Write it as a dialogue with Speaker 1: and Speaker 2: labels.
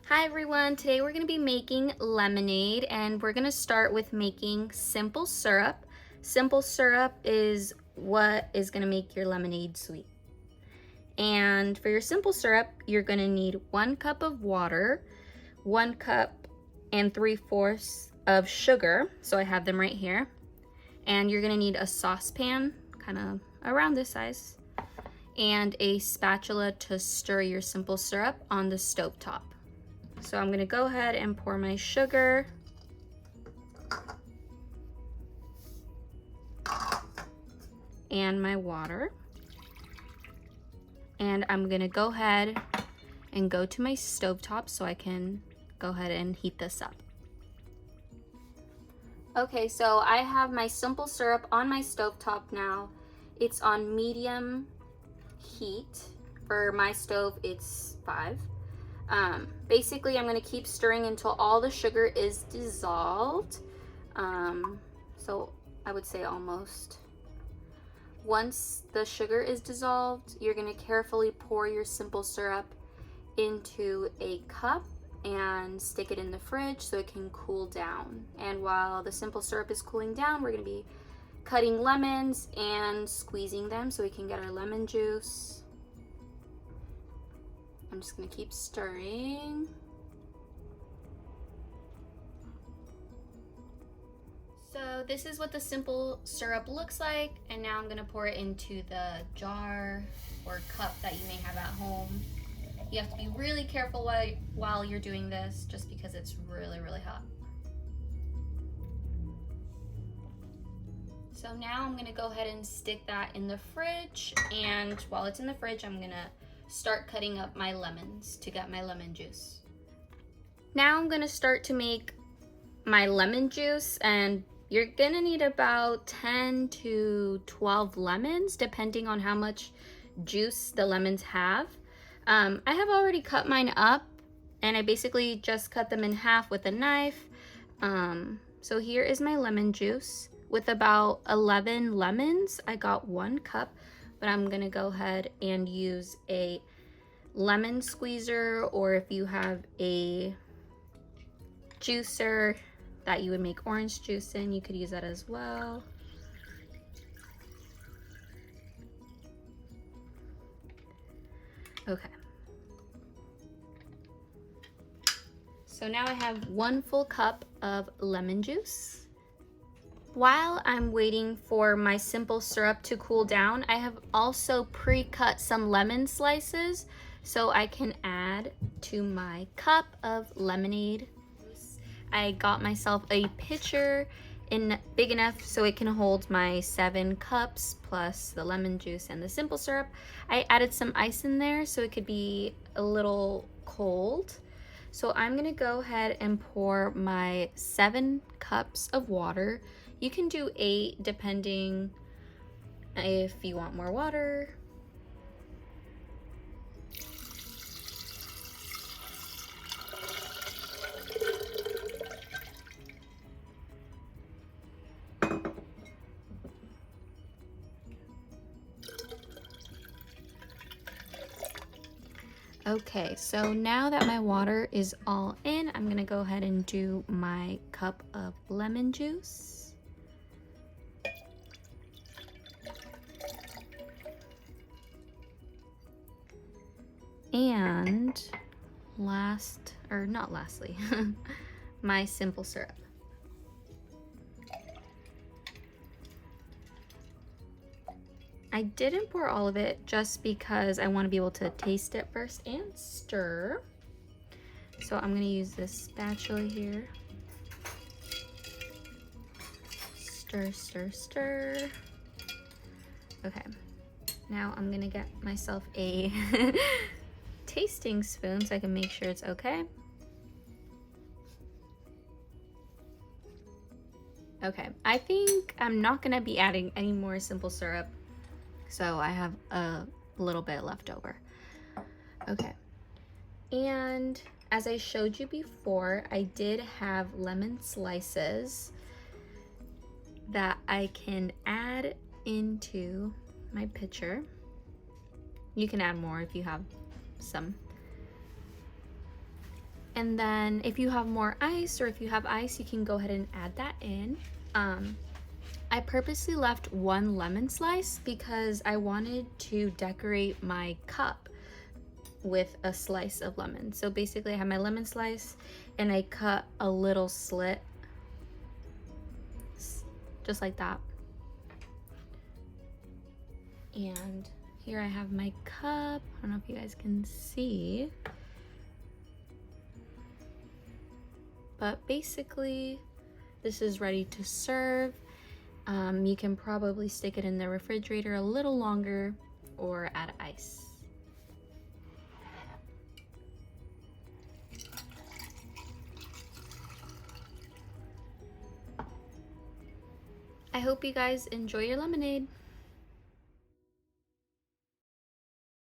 Speaker 1: Hi everyone, today we're going to be making lemonade and we're going to start with making simple syrup. Simple syrup is what is going to make your lemonade sweet. And for your simple syrup, you're going to need 1 cup of water, 1 cup and 3/4 of sugar. So I have them right here. And you're going to need a saucepan, kind of around this size, and a spatula to stir your simple syrup on the stovetop. So I'm gonna go ahead and pour my sugar and my water. And I'm gonna go ahead and go to my stovetop so I can go ahead and heat this up. Okay, so I have my simple syrup on my stovetop now. It's on medium heat. For my stove, it's 5. Basically, I'm going to keep stirring until all the sugar is dissolved. So I would say almost. Once the sugar is dissolved, you're going to carefully pour your simple syrup into a cup and stick it in the fridge so it can cool down. And while the simple syrup is cooling down, we're going to be cutting lemons and squeezing them so we can get our lemon juice. I'm just gonna keep stirring. So this is what the simple syrup looks like, and now I'm gonna pour it into the jar or cup that you may have at home. You have to be really careful while you're doing this, just because it's really, really hot. So now I'm gonna go ahead and stick that in the fridge, and while it's in the fridge, I'm gonna start cutting up my lemons to get my lemon juice. Now I'm gonna start to make my lemon juice, and you're gonna need about 10 to 12 lemons depending on how much juice the lemons have. I have already cut mine up, and I basically just cut them in half with a knife. So here is my lemon juice. With about 11 lemons, I got 1 cup. But I'm gonna go ahead and use a lemon squeezer, or if you have a juicer that you would make orange juice in, you could use that as well. Okay. So now I have 1 full cup of lemon juice. While I'm waiting for my simple syrup to cool down, I have also pre-cut some lemon slices so I can add to my cup of lemonade. I got myself a pitcher big enough so it can hold my 7 cups plus the lemon juice and the simple syrup. I added some ice in there so it could be a little cold. So I'm gonna go ahead and pour my 7 cups of water. You can do 8 depending if you want more water. Okay, so now that my water is all in, I'm gonna go ahead and do my cup of lemon juice. And not lastly, my simple syrup. I didn't pour all of it just because I want to be able to taste it first and stir. So I'm going to use this spatula here. Stir, stir, stir. Okay, now I'm going to get myself a tasting spoon so I can make sure it's okay. Okay, I think I'm not going to be adding any more simple syrup. So I have a little bit left over. Okay, and as I showed you before, I did have lemon slices that I can add into my pitcher. You can add more if you have some. And then if you have more ice, or if you have ice, you can go ahead and add that in. I purposely left one lemon slice because I wanted to decorate my cup with a slice of lemon. So basically I have my lemon slice and I cut a little slit just like that. And here I have my cup. I don't know if you guys can see, but basically this is ready to serve. You can probably stick it in the refrigerator a little longer or add ice. I hope you guys enjoy your lemonade.